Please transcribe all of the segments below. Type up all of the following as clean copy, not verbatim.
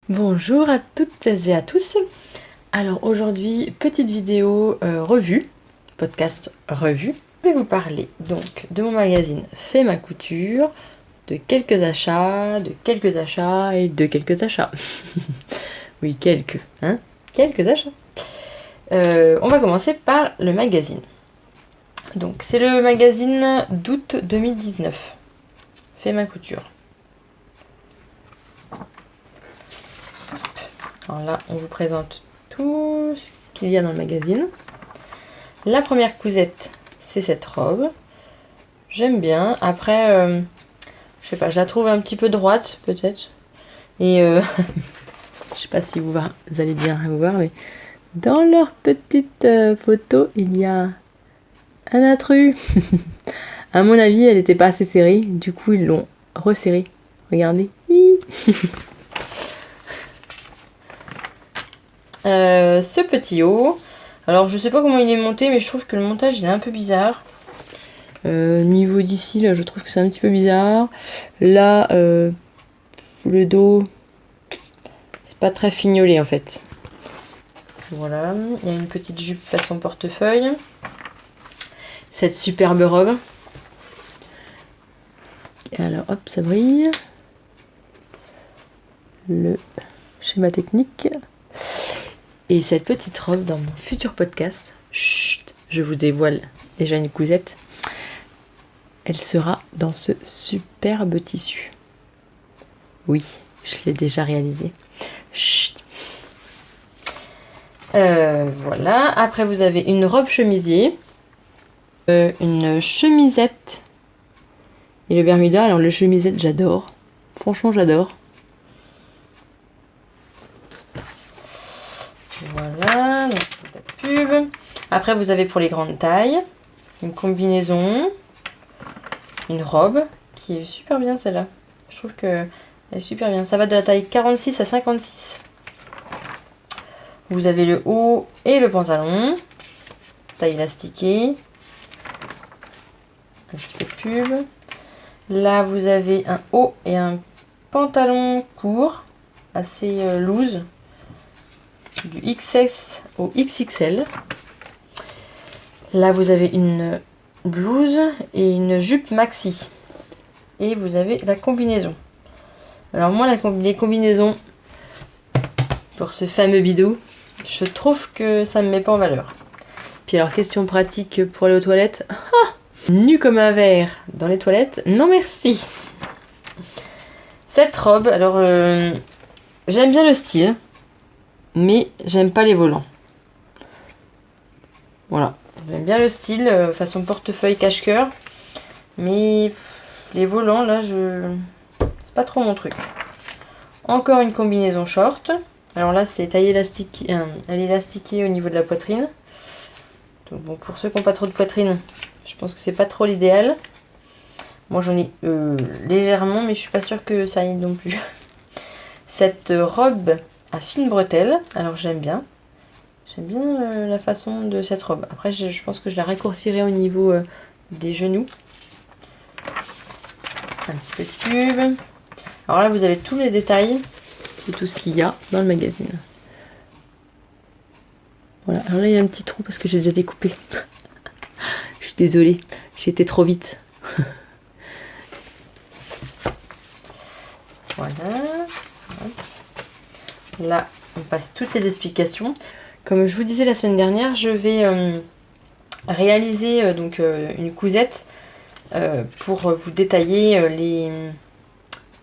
Bonjour à toutes et à tous. Alors aujourd'hui, petite vidéo revue, podcast revue. Je vais vous parler donc de mon magazine Fais ma couture, de quelques achats et de quelques achats. Oui, quelques achats. On va commencer par le magazine. Donc c'est le magazine d'août 2019. Fais ma couture. Alors là, on vous présente tout ce qu'il y a dans le magazine. La première cousette, c'est cette robe. J'aime bien. Après, je sais pas, je la trouve un petit peu droite, peut-être. Et je sais pas si vous allez bien vous voir, mais dans leur petite photo, il y a un intrus. À mon avis, elle n'était pas assez serrée. Du coup, ils l'ont resserrée. Regardez. Ce petit haut, alors je sais pas comment il est monté, mais je trouve que le montage il est un peu bizarre. Niveau d'ici, là je trouve que c'est un petit peu bizarre. Là, le dos, c'est pas très fignolé en fait. Voilà, il y a une petite jupe façon portefeuille. Cette superbe robe. Et alors hop, ça brille. Le schéma technique. Et cette petite robe dans mon futur podcast, chut, je vous dévoile déjà une cousette, elle sera dans ce superbe tissu. Oui, je l'ai déjà réalisé. Chut. Voilà, après vous avez une robe chemisier, une chemisette et le Bermuda. Alors le chemisette j'adore, franchement j'adore. Voilà, donc c'est la pub. Après, vous avez pour les grandes tailles une combinaison, une robe qui est super bien celle-là. Je trouve qu'elle est super bien. Ça va de la taille 46 à 56. Vous avez le haut et le pantalon, taille élastiquée. Un petit peu de pub. Là, vous avez un haut et un pantalon court, assez loose. Du XS au XXL. Là, vous avez une blouse et une jupe maxi. Et vous avez la combinaison. Alors moi, les combinaisons pour ce fameux bidou, je trouve que ça me met pas en valeur. Puis alors, question pratique pour aller aux toilettes. Ah, nu comme un verre dans les toilettes, non merci. Cette robe, alors j'aime bien le style. Mais j'aime pas les volants. Voilà, j'aime bien le style, façon portefeuille cache-cœur. Mais les volants, là, c'est pas trop mon truc. Encore une combinaison short. Alors là, c'est taille élastique, elle est élastiquée au niveau de la poitrine. Donc bon, pour ceux qui n'ont pas trop de poitrine, je pense que c'est pas trop l'idéal. Moi, j'en ai légèrement, mais je suis pas sûre que ça aille non plus. Cette robe à fines bretelles, alors j'aime bien la façon de cette robe. Après je pense que je la raccourcirai au niveau des genoux. Un petit peu de pub. Alors là vous avez tous les détails de tout ce qu'il y a dans le magazine. Voilà, alors là il y a un petit trou parce que j'ai déjà découpé. Je suis désolée, j'ai été trop vite. Voilà. Là, on passe toutes les explications. Comme je vous disais la semaine dernière, je vais réaliser une cousette pour vous détailler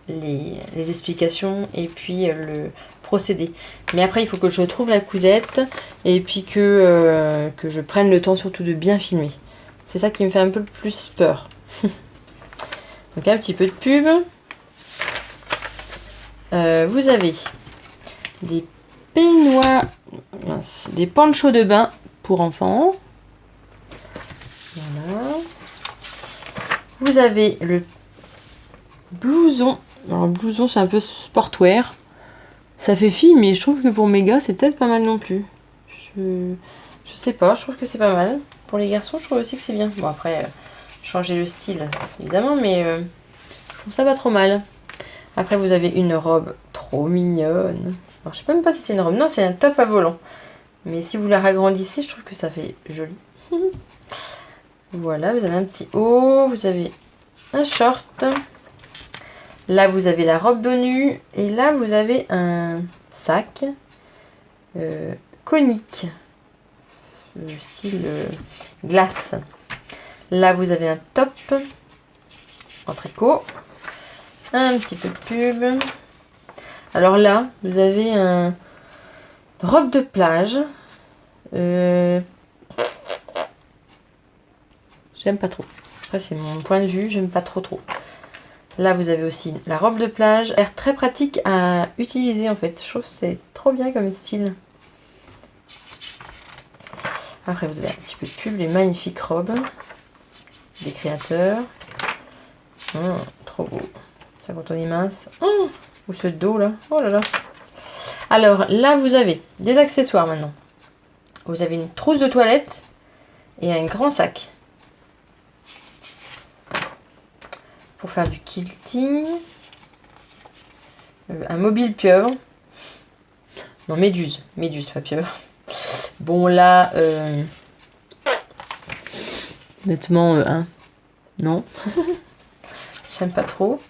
les explications et puis le procédé. Mais après, il faut que je trouve la cousette et puis que je prenne le temps surtout de bien filmer. C'est ça qui me fait un peu plus peur. Donc un petit peu de pub. Vous avez des peignoirs, des ponchos de bain pour enfants. Voilà. Vous avez le blouson. Alors, le blouson, c'est un peu sportwear. Ça fait fille, mais je trouve que pour mes gars, c'est peut-être pas mal non plus. Je sais pas, je trouve que c'est pas mal. Pour les garçons, je trouve aussi que c'est bien. Bon, après, changer le style, évidemment, mais je trouve ça pas trop mal. Après, vous avez une robe trop mignonne. Alors, je sais même pas si c'est une robe. Non, c'est un top à volant. Mais si vous la ragrandissez, je trouve que ça fait joli. Voilà, vous avez un petit haut, vous avez un short. Là, vous avez la robe de nu. Et là, vous avez un sac conique. Style glace. Là, vous avez un top en tricot. Un petit peu de pub. Alors là, vous avez un robe de plage. J'aime pas trop. Après, c'est mon point de vue. J'aime pas trop. Là, vous avez aussi la robe de plage. Elle a l'air très pratique à utiliser en fait. Je trouve que c'est trop bien comme style. Après, vous avez un petit peu de pub. Les magnifiques robes des créateurs. Trop beau. Ça quand on est mince. Ou ce dos là. Oh là là. Alors là, vous avez des accessoires maintenant. Vous avez une trousse de toilette et un grand sac. Pour faire du quilting. Un mobile pieuvre. Non, méduse. Méduse, pas pieuvre. Bon, là, honnêtement, non. J'aime pas trop.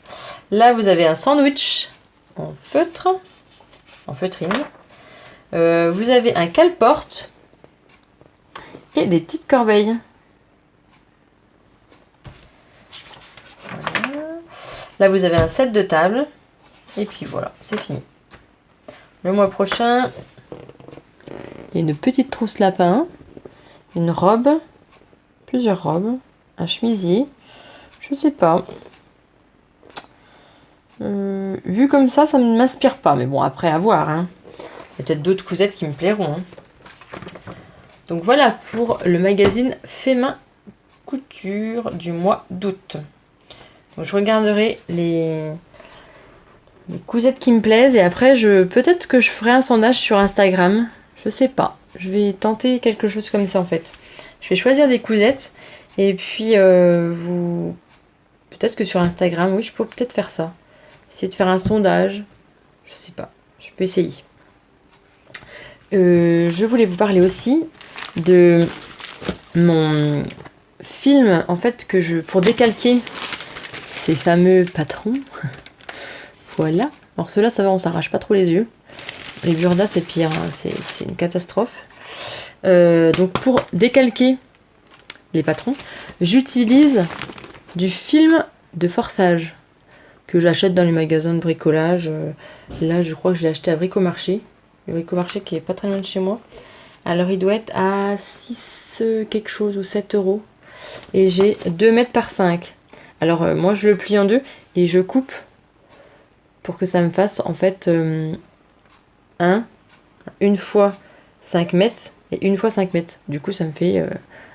Là, vous avez un sandwich en feutre. En feutrine. Vous avez un cale-porte. Et des petites corbeilles. Là, vous avez un set de table. Et puis voilà, c'est fini. Le mois prochain, il y a une petite trousse lapin, une robe, plusieurs robes, un chemisier. Je sais pas. Vu comme ça ne m'inspire pas. Mais bon, après, à voir. Hein. Il y a peut-être d'autres cousettes qui me plairont. Hein. Donc voilà pour le magazine Fait Main Couture du mois d'août. Je regarderai les cousettes qui me plaisent et après peut-être que je ferai un sondage sur Instagram. Je sais pas. Je vais tenter quelque chose comme ça en fait. Je vais choisir des cousettes et puis peut-être que sur Instagram, oui, je peux peut-être faire ça. Essayer de faire un sondage. Je sais pas. Je peux essayer. Je voulais vous parler aussi de mon film en fait pour décalquer ces fameux patrons. Voilà. Alors ceux-là, ça va, on s'arrache pas trop les yeux. Les Burda, c'est pire. Hein. C'est une catastrophe. Donc pour décalquer les patrons, j'utilise du film de forçage que j'achète dans les magasins de bricolage. Là, je crois que je l'ai acheté à Bricomarché. Le Bricomarché qui est pas très loin de chez moi. Alors, il doit être à 6 quelque chose ou 7 €. Et j'ai 2 mètres par 5. Alors, moi, je le plie en deux et je coupe pour que ça me fasse, en fait, une fois 5 mètres et une fois 5 mètres. Du coup, ça me fait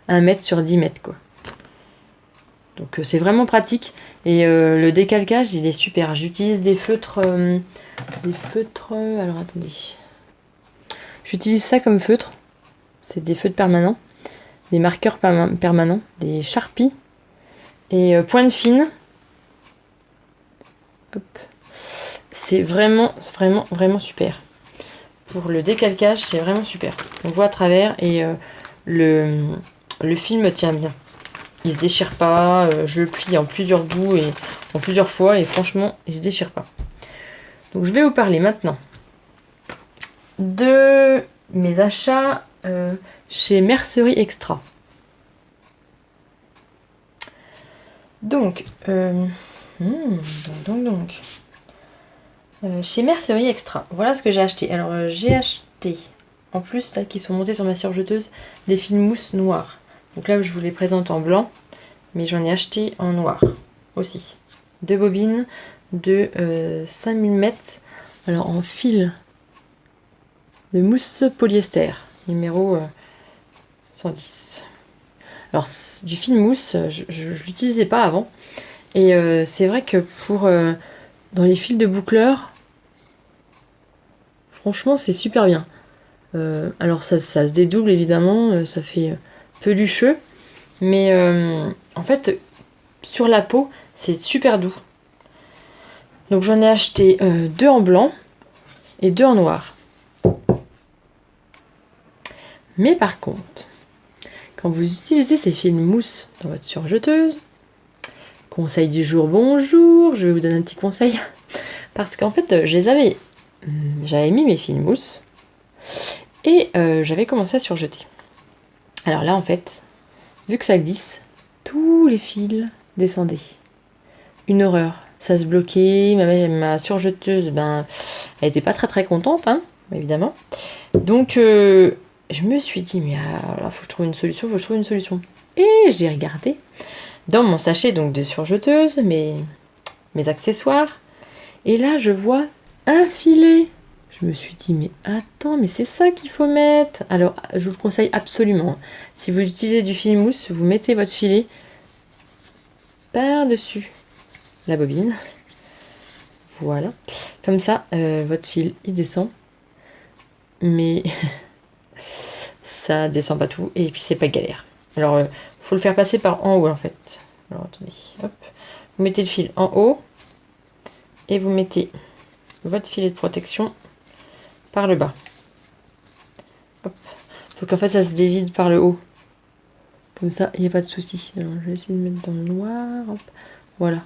1 mètre sur 10 mètres, quoi. Donc, c'est vraiment pratique. Et le décalcage, il est super. J'utilise des feutres... alors, attendez. J'utilise ça comme feutre. C'est des feutres permanents. Des marqueurs permanents. Des Sharpie. Et pointe fine. Hop. C'est vraiment super. Pour le décalcage, c'est vraiment super. On voit à travers et le film tient bien. Il se déchire pas. Je le plie en plusieurs bouts et en plusieurs fois. Et franchement, il se déchire pas. Donc je vais vous parler maintenant de mes achats chez Mercerie Extra. Donc, chez Mercerie Extra, voilà ce que j'ai acheté. Alors, j'ai acheté, en plus, là, qui sont montés sur ma surjeteuse, des fils mousse noirs. Donc là, je vous les présente en blanc, mais j'en ai acheté en noir aussi. 2 bobines de 5 mm, alors en fil de mousse polyester, numéro 110. Alors, du fil mousse, je ne l'utilisais pas avant. Et c'est vrai que dans les fils de boucleur, franchement, c'est super bien. Alors, ça se dédouble, évidemment. Ça fait pelucheux. Mais en fait, sur la peau, c'est super doux. Donc, j'en ai acheté 2 en blanc. et 2 en noir. Mais par contre, quand vous utilisez ces fils mousse dans votre surjeteuse, conseil du jour, bonjour, je vais vous donner un petit conseil. Parce qu'en fait, j'avais mis mes fils mousse et j'avais commencé à surjeter. Alors là, en fait, vu que ça glisse, tous les fils descendaient. Une horreur. Ça se bloquait, ma surjeteuse, elle était pas très contente, hein, évidemment. Donc, je me suis dit, mais alors, faut que je trouve une solution, Et j'ai regardé dans mon sachet donc de surjeteuse, mes accessoires. Et là, je vois un filet. Je me suis dit, mais attends, mais c'est ça qu'il faut mettre. Alors, je vous le conseille absolument. Si vous utilisez du fil mousse, vous mettez votre filet par-dessus la bobine. Voilà. Comme ça, votre fil, il descend. Mais ça descend pas tout. Et puis, c'est pas galère. Alors, faut le faire passer par en haut, en fait. Alors, attendez. Hop. Vous mettez le fil en haut. Et vous mettez votre filet de protection par le bas. Hop. Faut qu'en fait, ça se dévide par le haut. Comme ça, il n'y a pas de souci. Alors, je vais essayer de mettre dans le noir. Hop. Voilà.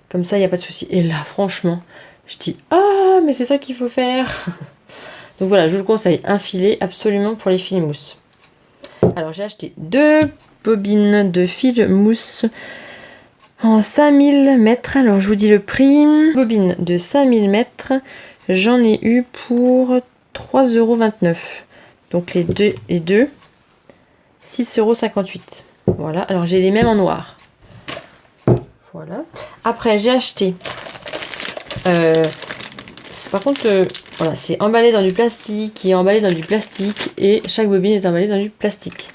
Comme ça, il n'y a pas de souci. Et là, franchement, je dis, ah, mais c'est ça qu'il faut faire. Donc voilà, je vous le conseille. Un filet absolument pour les fils mousse. Alors, j'ai acheté 2 bobines de fil mousse en 5000 mètres. Alors, je vous dis le prix. Bobine de 5000 mètres. J'en ai eu pour 3,29 €. Donc, les deux 6,58 €. Voilà. Alors, j'ai les mêmes en noir. Voilà. Après, j'ai acheté. Par contre, voilà, c'est emballé dans du plastique, qui est emballé dans du plastique, et chaque bobine est emballée dans du plastique.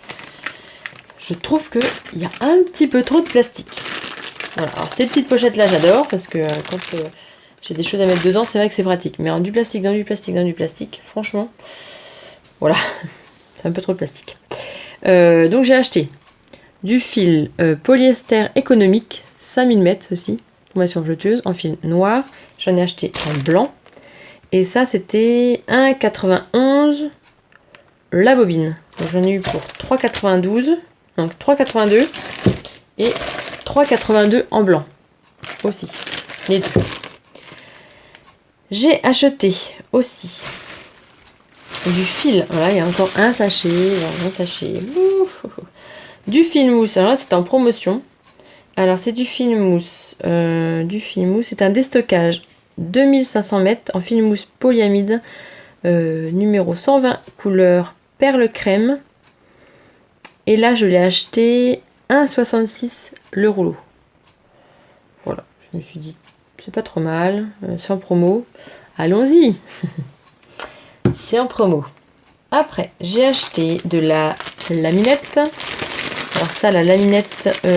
Je trouve qu'il y a un petit peu trop de plastique. Voilà. Alors, ces petites pochettes là, j'adore, parce que quand j'ai des choses à mettre dedans, c'est vrai que c'est pratique. Mais alors, du plastique, dans du plastique, dans du plastique, franchement, voilà, c'est un peu trop de plastique. Donc, j'ai acheté du fil polyester économique, 5000 mètres aussi, pour ma surjeteuse, en fil noir. J'en ai acheté en blanc. Et ça, c'était 1,91 la bobine. Donc, j'en ai eu pour 3,92. Donc, 3,82. Et 3,82 en blanc. Aussi. Les deux. J'ai acheté aussi du fil. Voilà, il y a encore un sachet. Du fil mousse. Alors là, c'est en promotion. Alors, c'est du fil mousse. C'est un déstockage 2500 mètres en fil mousse polyamide. Numéro 120, couleur perle crème. Et là, je l'ai acheté 1,66 le rouleau. Voilà, je me suis dit, c'est pas trop mal. C'est en promo. Allons-y. C'est en promo. Après, j'ai acheté de la laminette. Alors ça, la laminette,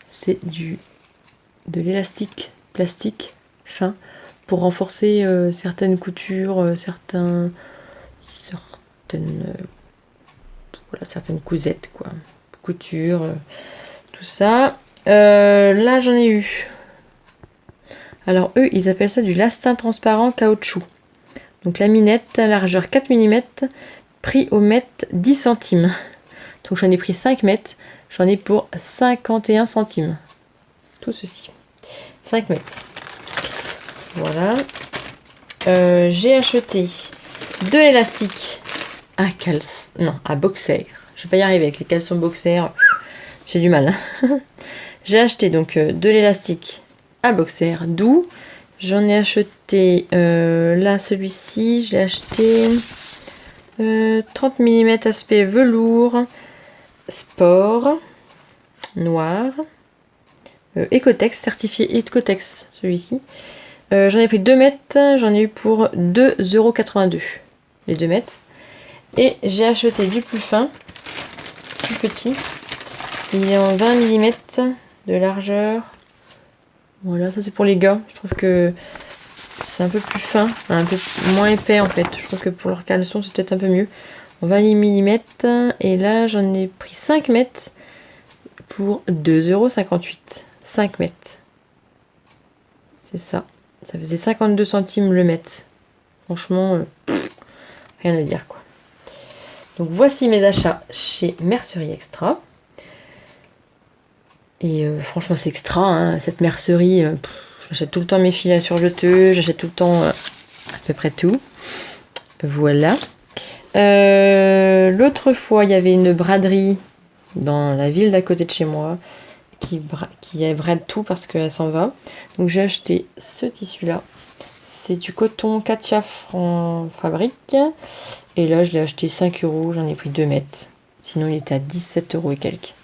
c'est de l'élastique plastique fin pour renforcer certaines coutures, certaines cousettes, quoi. Couture, tout ça. Là, j'en ai eu. Alors, eux, ils appellent ça du lastin transparent caoutchouc. Donc, laminette, largeur 4 mm, prix au mètre 10 centimes. Donc, j'en ai pris 5 mètres. J'en ai pour 51 centimes. Tout ceci. 5 mètres. Voilà. J'ai acheté de l'élastique à boxer. Je vais pas y arriver avec les caleçons boxer. J'ai du mal. J'ai acheté donc de l'élastique à boxer doux. J'en ai acheté là celui-ci. Je l'ai acheté 30 mm aspect velours sport noir. Ecotex, certifié Ecotex celui-ci. J'en ai pris 2 mètres. J'en ai eu pour 2,82 €. Les 2 mètres. Et j'ai acheté du plus fin, plus petit. Il est en 20 mm de largeur. Voilà, ça c'est pour les gars. Je trouve que c'est un peu plus fin, un peu moins épais en fait. Je trouve que pour leur caleçon, c'est peut-être un peu mieux. En 20 mm. Et là, j'en ai pris 5 mètres pour 2,58 €. 5 mètres. C'est ça. Ça faisait 52 centimes le mètre. Franchement, rien à dire quoi. Donc voici mes achats chez Mercerie Extra. Et franchement c'est extra, hein, cette mercerie. J'achète tout le temps mes filets surjeteux, j'achète tout le temps à peu près tout. Voilà. L'autre fois, il y avait une braderie dans la ville d'à côté de chez moi qui brade tout parce qu'elle s'en va. Donc j'ai acheté ce tissu-là. C'est du coton Katia en fabrique. Et là, je l'ai acheté 5 €, j'en ai pris 2 mètres. Sinon, il était à 17 € et quelques.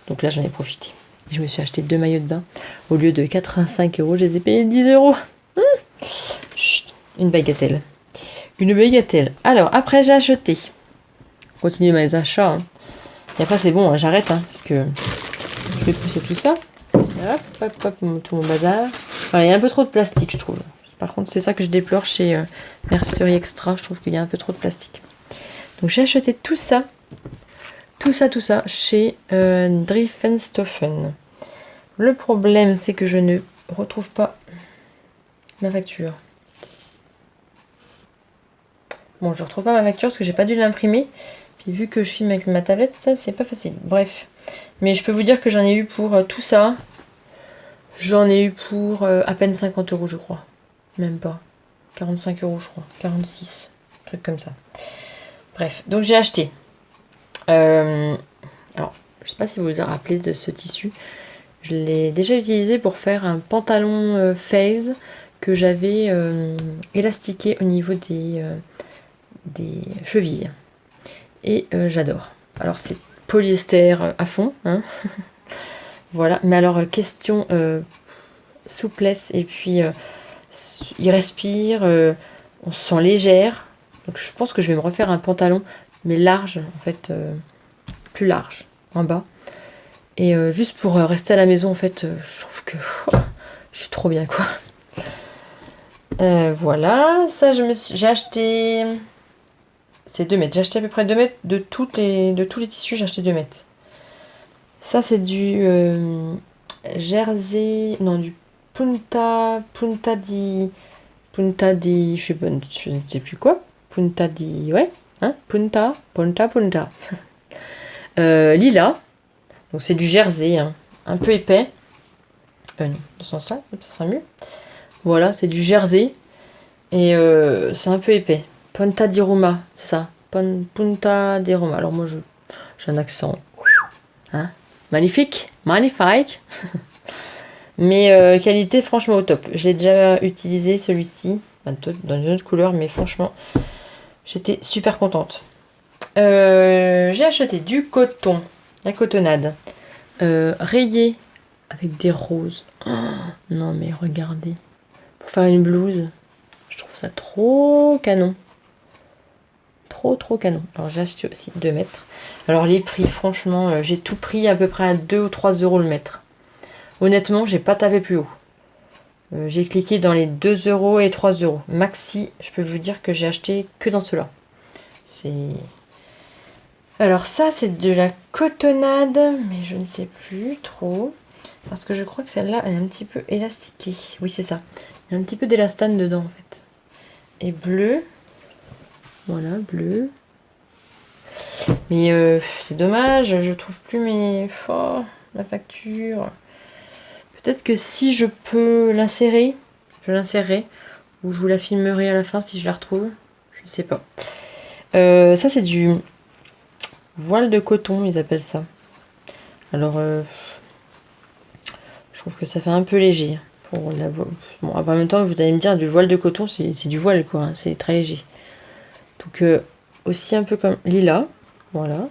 Donc là, j'en ai profité. Et je me suis acheté 2 maillots de bain. Au lieu de 85 €, je les ai payés 10 €. Chut, une bagatelle. Une bagatelle. Alors, après, j'ai acheté. Continue mes achats. Hein. Et après, c'est bon, hein, j'arrête. Hein, parce que je vais pousser tout ça. Hop, tout mon bazar. Enfin, il y a un peu trop de plastique, je trouve. Par contre, c'est ça que je déplore chez Mercerie Extra. Je trouve qu'il y a un peu trop de plastique. Donc, j'ai acheté tout ça. Tout ça chez Driefenstoffen. Le problème, c'est que je ne retrouve pas ma facture. Bon, je retrouve pas ma facture parce que j'ai pas dû l'imprimer. Puis vu que je filme avec ma tablette, ça, c'est pas facile. Bref. Mais je peux vous dire que j'en ai eu pour tout ça. J'en ai eu pour à peine 50 €, je crois. Même pas. 45 €, je crois. 46. Un truc comme ça. Bref. Donc, j'ai acheté. Alors, je sais pas si vous vous rappelez de ce tissu. Je l'ai déjà utilisé pour faire un pantalon phase que j'avais élastiqué au niveau des chevilles. Et j'adore. Alors, c'est polyester à fond. Hein. Voilà. Mais alors, question souplesse. Et puis, il respire. On se sent légère. Donc, je pense que je vais me refaire un pantalon, mais large, en fait. Plus large, en bas. Et juste pour rester à la maison, en fait, je trouve que je suis trop bien, quoi. Voilà. Ça, j'ai acheté... C'est 2 mètres. J'ai acheté à peu près 2 mètres de tous les tissus. J'ai acheté 2 mètres. Ça, c'est du jersey... Non, du punta di... Je ne sais plus quoi. Punta di... Ouais. Hein, punta. Lila. Donc, c'est du jersey. Hein, un peu épais. Non, dans ce sens-là, ça sera mieux. Voilà, c'est du jersey. Et c'est un peu épais. Punta di Roma, c'est ça. Punta di Roma. Alors moi, j'ai un accent. Hein, magnifique. Mais qualité, franchement, au top. J'ai déjà utilisé celui-ci. Dans une autre couleur, mais franchement, j'étais super contente. J'ai acheté du coton. La cotonnade. Rayé. Avec des roses. Oh, non, mais regardez. Pour faire une blouse. Je trouve ça trop canon. Trop canon. Alors j'ai acheté aussi 2 mètres. Alors les prix, franchement, j'ai tout pris à peu près à 2 ou 3 € le mètre. Honnêtement, j'ai pas tapé plus haut. J'ai cliqué dans les 2 € et 3 €. Maxi, je peux vous dire que j'ai acheté que dans ceux-là. Alors ça, c'est de la cotonnade, mais je ne sais plus trop. Parce que je crois que celle-là, elle est un petit peu élastiquée. Oui, c'est ça. Il y a un petit peu d'élastane dedans, en fait. Et bleu. Voilà, bleu. Mais c'est dommage, je trouve plus la facture. Peut-être que si je peux l'insérer, je l'insérerai. Ou je vous la filmerai à la fin si je la retrouve. Je ne sais pas. Ça, c'est du voile de coton, ils appellent ça. Alors, je trouve que ça fait un peu léger. Pour la bon, en même temps, vous allez me dire, du voile de coton, c'est du voile, quoi. Hein, c'est très léger. Donc, aussi un peu comme Lila. Voilà.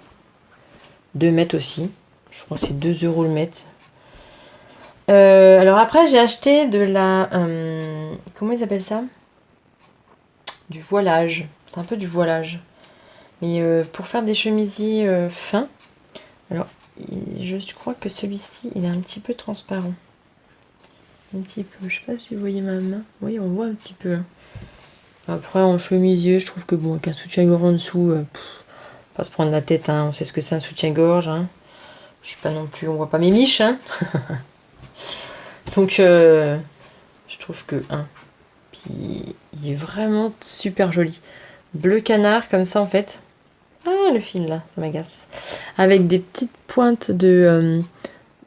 2 mètres aussi. Je crois que c'est 2 € le mètre. Alors après, j'ai acheté de la... comment ils appellent ça? Du voilage. C'est un peu du voilage. Mais pour faire des chemisiers fins. Alors, je crois que celui-ci, il est un petit peu transparent. Un petit peu. Je sais pas si vous voyez ma main. Oui, on voit un petit peu. Après, en chemisier, je trouve que bon, avec un soutien-gorge en dessous, pas se prendre la tête, hein. On sait ce que c'est un soutien-gorge. Hein. Je suis pas non plus, on voit pas mes miches. Hein. Donc, je Je trouve que, puis il est vraiment super joli. Bleu canard, comme ça, en fait. Ah, le fil, là, ça m'agace. Avec des petites pointes de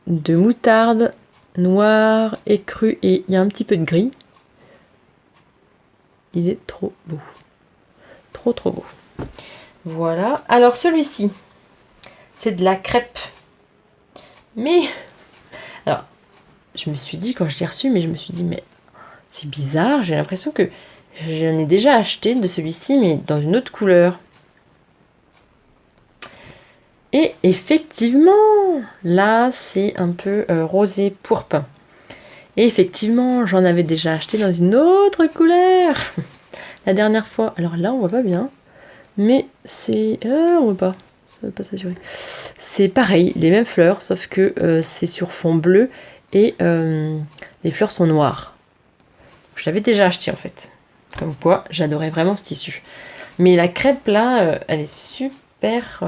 moutarde, noir, écru, et il y a un petit peu de gris. Il est trop beau. Trop, trop beau. Voilà. Alors, celui-ci, c'est de la crêpe. Mais, alors, je me suis dit, quand je l'ai reçu, mais c'est bizarre, j'ai l'impression que j'en ai déjà acheté de celui-ci, mais dans une autre couleur. Et effectivement, là, c'est un peu rosé pourpre. Et effectivement, j'en avais déjà acheté dans une autre couleur la dernière fois. Alors là, on voit pas bien, mais c'est... on voit pas, ça veut pas s'assurer. C'est pareil, les mêmes fleurs, sauf que c'est sur fond bleu et les fleurs sont noires. Je l'avais déjà acheté en fait. Comme quoi, j'adorais vraiment ce tissu. Mais la crêpe là, elle est super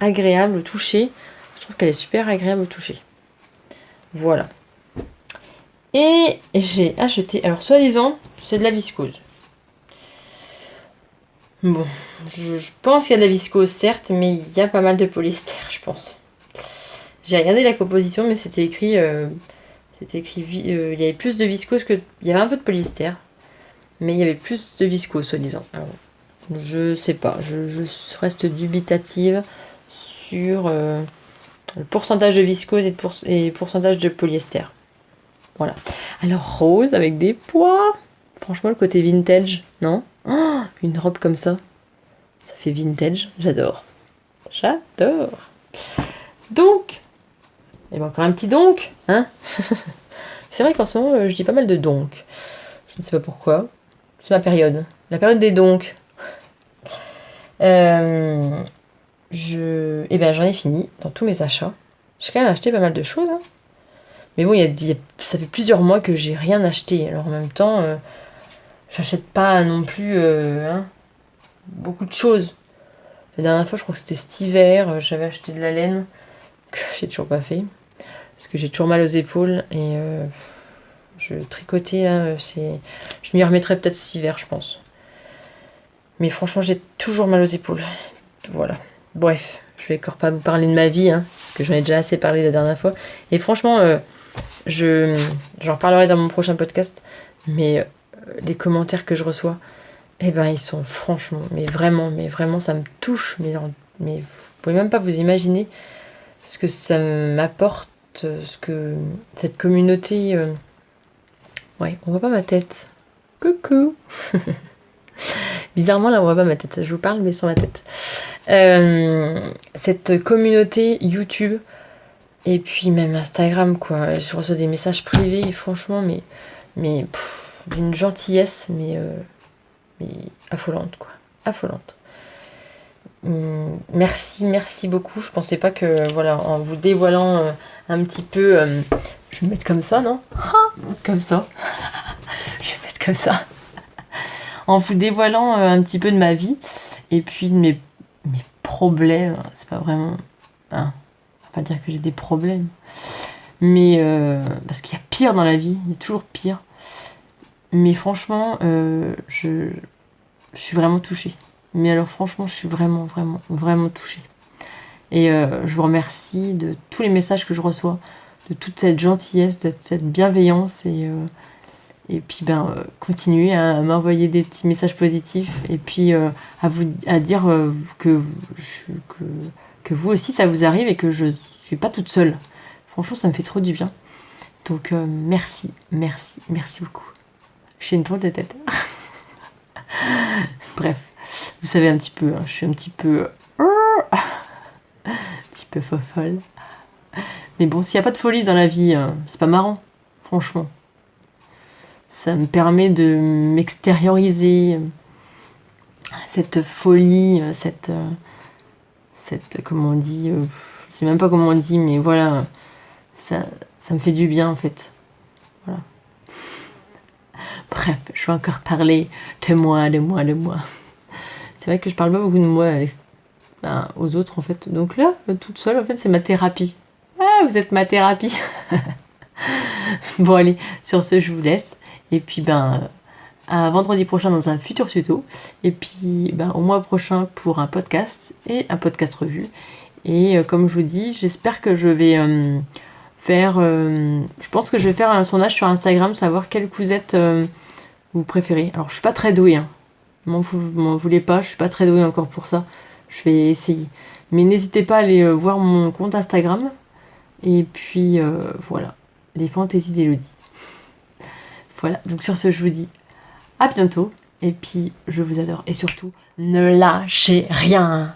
agréable au toucher. Je trouve qu'elle est super agréable au toucher. Voilà. Et j'ai acheté, alors soi-disant, c'est de la viscose. Bon, je pense qu'il y a de la viscose certes, mais il y a pas mal de polyester, je pense. J'ai regardé la composition, mais c'était écrit, il y avait plus de viscose que, il y avait un peu de polyester, mais il y avait plus de viscose soi-disant. Alors, je sais pas, je reste dubitative sur le pourcentage de viscose et pourcentage de polyester. Voilà. Alors rose avec des pois. Franchement, le côté vintage, non? Oh, une robe comme ça, ça fait vintage. J'adore. J'adore. Donc, et ben encore un petit donc, hein? C'est vrai qu'en ce moment, je dis pas mal de donc. Je ne sais pas pourquoi. C'est ma période. La période des donc. Eh ben, j'en ai fini dans tous mes achats. J'ai quand même acheté pas mal de choses. Hein. Mais bon, ça fait plusieurs mois que j'ai rien acheté. Alors en même temps, j'achète pas non plus beaucoup de choses. La dernière fois, je crois que c'était cet hiver, j'avais acheté de la laine que j'ai toujours pas fait. Parce que j'ai toujours mal aux épaules et je tricotais là, je m'y remettrai peut-être cet hiver, je pense. Mais franchement, j'ai toujours mal aux épaules. Voilà. Bref, je vais encore pas vous parler de ma vie, parce que j'en ai déjà assez parlé la dernière fois. Et franchement, j'en reparlerai dans mon prochain podcast. Mais les commentaires que je reçois, eh ben, ils sont franchement, mais vraiment, ça me touche. Mais vous pouvez même pas vous imaginer ce que ça m'apporte, ce que cette communauté. Ouais, on voit pas ma tête. Coucou. Bizarrement, là, on voit pas ma tête. Je vous parle, mais sans ma tête. Cette communauté YouTube et puis même Instagram, quoi. Je reçois des messages privés, et franchement, mais d'une gentillesse, mais affolante, quoi. Affolante. Merci beaucoup. Je pensais pas que, voilà, en vous dévoilant un petit peu... je vais me mettre comme ça, non? Comme ça. Je vais me mettre comme ça. En vous dévoilant un petit peu de ma vie et puis de mes problèmes. C'est pas vraiment... on va pas dire que j'ai des problèmes. Mais... parce qu'il y a pire dans la vie. Il y a toujours pire. Mais franchement, je suis vraiment touchée. Mais alors franchement, je suis vraiment touchée. Et je vous remercie de tous les messages que je reçois, de toute cette gentillesse, de cette bienveillance et puis continuez à m'envoyer des petits messages positifs et puis à dire que vous aussi ça vous arrive et que je suis pas toute seule. Franchement, ça me fait trop du bien. Donc merci beaucoup. J'ai une drôle de tête. Bref, vous savez un petit peu, je suis un petit peu folle. Mais bon, s'il n'y a pas de folie dans la vie, c'est pas marrant, franchement. Ça me permet de m'extérioriser cette folie, cette comment on dit, je sais même pas comment on dit, mais voilà, ça me fait du bien en fait. Voilà. Bref, je vais encore parler de moi. C'est vrai que je parle pas beaucoup de moi aux autres en fait. Donc là, toute seule, en fait, c'est ma thérapie. Ah, vous êtes ma thérapie. Bon allez, sur ce, je vous laisse. Et puis à vendredi prochain dans un futur tuto. Et puis au mois prochain pour un podcast et un podcast revue. Et comme je vous dis, j'espère que je vais je pense que je vais faire un sondage sur Instagram, savoir quelle cousette vous préférez. Alors je suis pas très douée, hein. M'en voulez pas, je suis pas très douée encore pour ça. Je vais essayer. Mais n'hésitez pas à aller voir mon compte Instagram. Et puis voilà, les fantaisies d'Elodie. Voilà, donc sur ce, je vous dis à bientôt. Et puis je vous adore. Et surtout, ne lâchez rien.